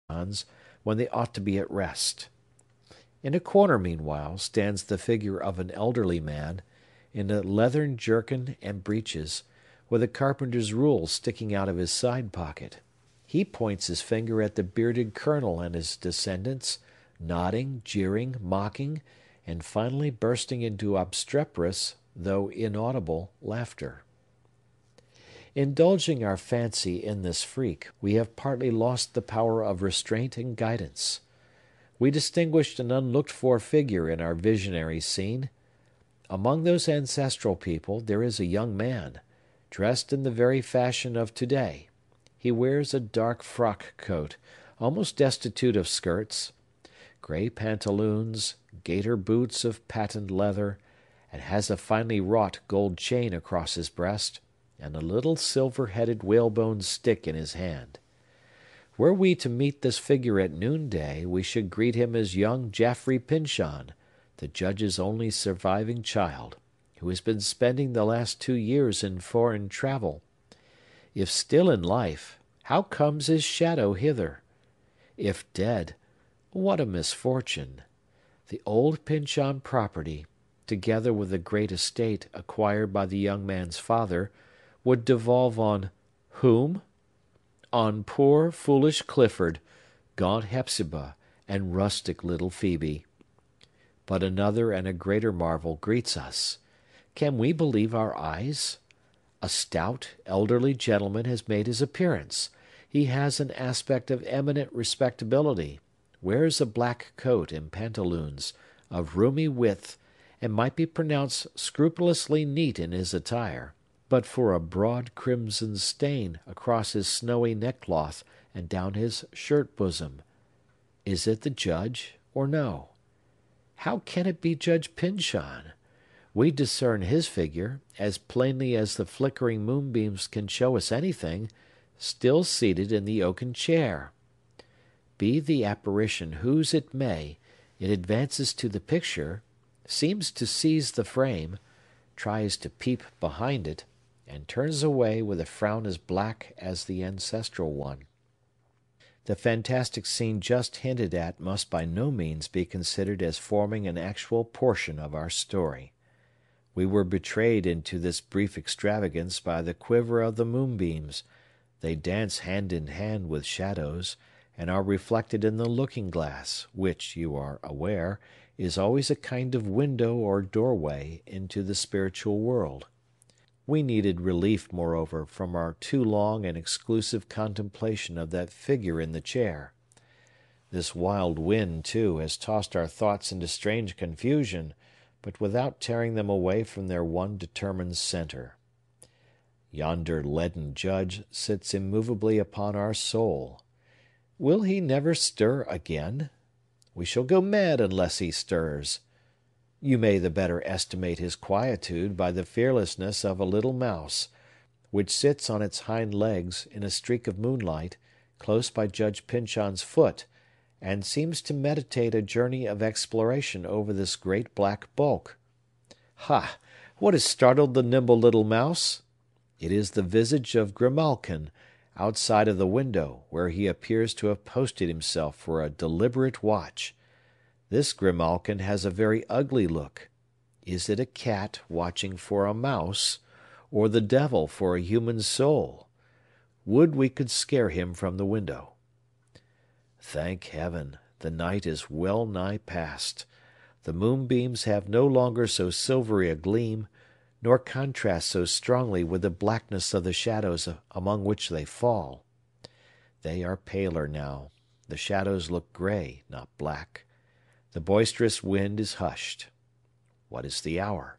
when they ought to be at rest. In a corner, meanwhile, stands the figure of an elderly man, in a leathern jerkin and breeches, with a carpenter's rule sticking out of his side pocket. He points his finger at the bearded colonel and his descendants, nodding, jeering, mocking, and finally bursting into obstreperous, though inaudible, laughter. Indulging our fancy in this freak, we have partly lost the power of restraint and guidance. We distinguished an unlooked-for figure in our visionary scene. Among those ancestral people there is a young man, dressed in the very fashion of to-day. He wears a dark frock coat, almost destitute of skirts, gray pantaloons, gaiter boots of patent leather, and has a finely wrought gold chain across his breast, and a little silver-headed whalebone stick in his hand. Were we to meet this figure at noonday, we should greet him as young Jaffrey Pyncheon, the Judge's only surviving child, who has been spending the last 2 years in foreign travel. If still in life, how comes his shadow hither? If dead, what a misfortune! The old Pyncheon property, together with the great estate acquired by the young man's father, would devolve on whom? On poor, foolish Clifford, gaunt Hepzibah, and rustic little Phœbe. But another and a greater marvel greets us. Can we believe our eyes? A stout, elderly gentleman has made his appearance. He has an aspect of eminent respectability, wears a black coat and pantaloons, of roomy width, and might be pronounced scrupulously neat in his attire, but for a broad crimson stain across his snowy neckcloth and down his shirt bosom. Is it the Judge, or no? How can it be Judge Pyncheon? We discern his figure, as plainly as the flickering moonbeams can show us anything, still seated in the oaken chair. Be the apparition whose it may, it advances to the picture, seems to seize the frame, tries to peep behind it, and turns away with a frown as black as the ancestral one. The fantastic scene just hinted at must by no means be considered as forming an actual portion of our story. We were betrayed into this brief extravagance by the quiver of the moonbeams. They dance hand in hand with shadows, and are reflected in the looking-glass, which, you are aware, is always a kind of window or doorway into the spiritual world. We needed relief, moreover, from our too long and exclusive contemplation of that figure in the chair. This wild wind, too, has tossed our thoughts into strange confusion, but without tearing them away from their one determined center. Yonder leaden Judge sits immovably upon our soul. Will he never stir again? We shall go mad unless he stirs. You may the better estimate his quietude by the fearlessness of a little mouse, which sits on its hind legs, in a streak of moonlight, close by Judge Pyncheon's foot, and seems to meditate a journey of exploration over this great black bulk. Ha! What has startled the nimble little mouse? It is the visage of Grimalkin, outside of the window, where he appears to have posted himself for a deliberate watch. This Grimalkin has a very ugly look. Is it a cat watching for a mouse, or the devil for a human soul? Would we could scare him from the window! Thank Heaven, the night is well nigh past. The moonbeams have no longer so silvery a gleam, nor contrast so strongly with the blackness of the shadows among which they fall. They are paler now. The shadows look gray, not black. The boisterous wind is hushed. What is the hour?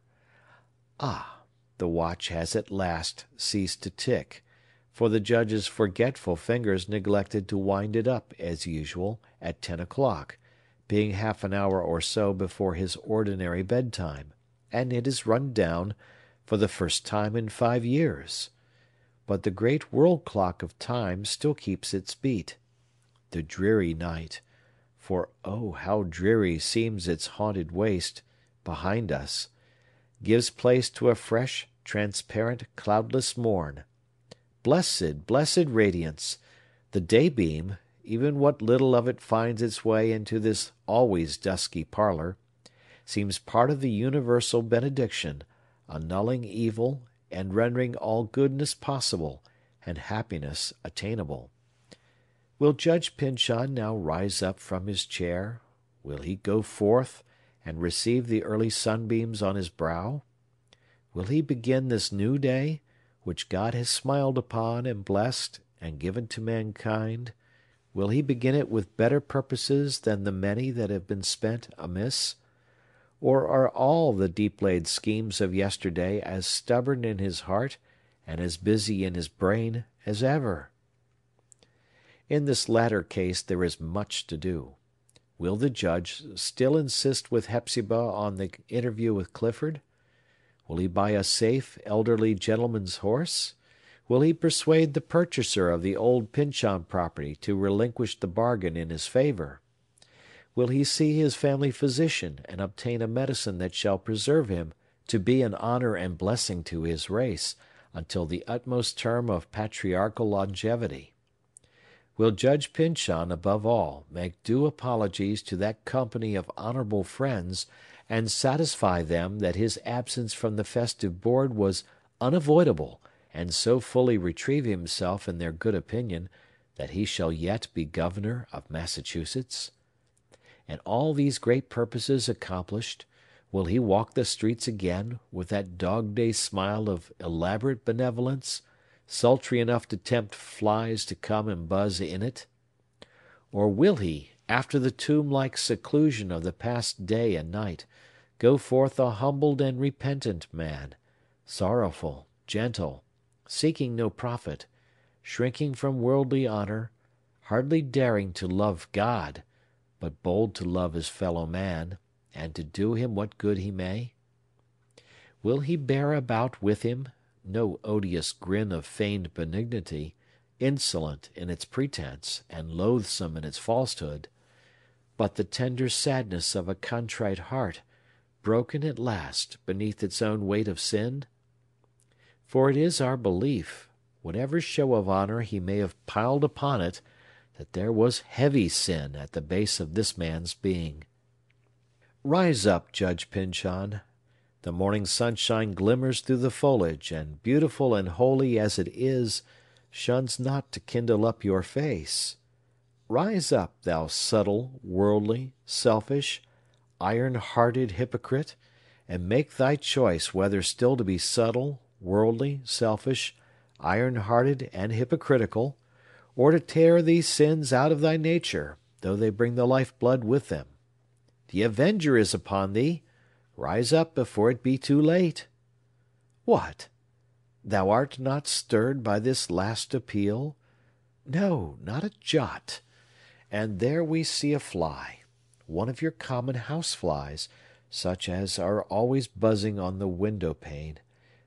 Ah, the watch has at last ceased to tick, for the Judge's forgetful fingers neglected to wind it up, as usual, at 10 o'clock, being half an hour or so before his ordinary bedtime, and it is run down, for the first time in 5 years. But the great world clock of time still keeps its beat. The dreary night, for oh, how dreary seems its haunted waste, behind us, gives place to a fresh, transparent, cloudless morn. Blessed, blessed radiance! The day-beam, even what little of it finds its way into this always dusky parlor, seems part of the universal benediction, annulling evil and rendering all goodness possible and happiness attainable. Will Judge Pyncheon now rise up from his chair? Will he go forth and receive the early sunbeams on his brow? Will he begin this new day, which God has smiled upon and blessed and given to mankind? Will he begin it with better purposes than the many that have been spent amiss? Or are all the deep-laid schemes of yesterday as stubborn in his heart and as busy in his brain as ever? In this latter case there is much to do. Will the judge still insist with Hepzibah on the interview with Clifford? Will he buy a safe, elderly gentleman's horse? Will he persuade the purchaser of the old Pyncheon property to relinquish the bargain in his favor? Will he see his family physician and obtain a medicine that shall preserve him to be an honor and blessing to his race until the utmost term of patriarchal longevity? Will Judge Pyncheon, above all, make due apologies to that company of honorable friends, and satisfy them that his absence from the festive board was unavoidable, and so fully retrieve himself in their good opinion that he shall yet be governor of Massachusetts? And all these great purposes accomplished, will he walk the streets again with that dog-day smile of elaborate benevolence, sultry enough to tempt flies to come and buzz in it? Or will he, after the tomb-like seclusion of the past day and night, go forth a humbled and repentant man, sorrowful, gentle, seeking no profit, shrinking from worldly honor, hardly daring to love God, but bold to love his fellow man, and to do him what good he may? Will he bear about with him no odious grin of feigned benignity, insolent in its pretense, and loathsome in its falsehood, but the tender sadness of a contrite heart, broken at last beneath its own weight of sin? For it is our belief, whatever show of honor he may have piled upon it, that there was heavy sin at the base of this man's being. Rise up, Judge Pyncheon. The morning sunshine glimmers through the foliage, and beautiful and holy as it is, shuns not to kindle up your face. Rise up, thou subtle, worldly, selfish, iron-hearted hypocrite, and make thy choice whether still to be subtle, worldly, selfish, iron-hearted, and hypocritical, or to tear these sins out of thy nature, though they bring the life-blood with them. The avenger is upon thee. Rise up before it be too late. What? Thou art not stirred by this last appeal? No, not a jot. And there we see a fly, one of your common house-flies, such as are always buzzing on the window-pane,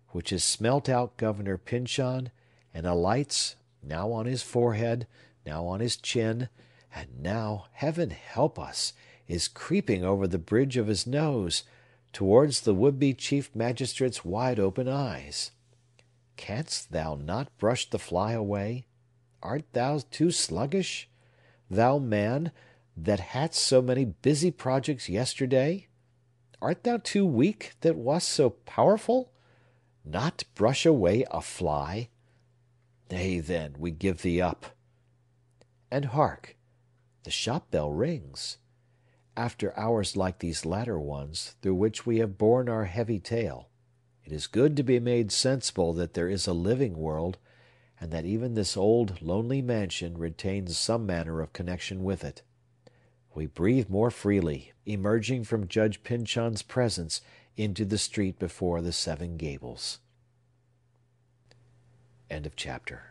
which has smelt out Governor Pyncheon, and alights, now on his forehead, now on his chin, and now, heaven help us, is creeping over the bridge of his nose, towards the would-be chief magistrate's wide-open eyes. Canst thou not brush the fly away? Art thou too sluggish? Thou man, that hadst so many busy projects yesterday? Art thou too weak, that wast so powerful? Not brush away a fly? Nay, then, we give thee up. And hark! The shop-bell rings. After hours like these latter ones, through which we have borne our heavy tale, it is good to be made sensible that there is a living world, and that even this old, lonely mansion retains some manner of connection with it. We breathe more freely, emerging from Judge Pyncheon's presence into the street before the 7 Gables. End of chapter.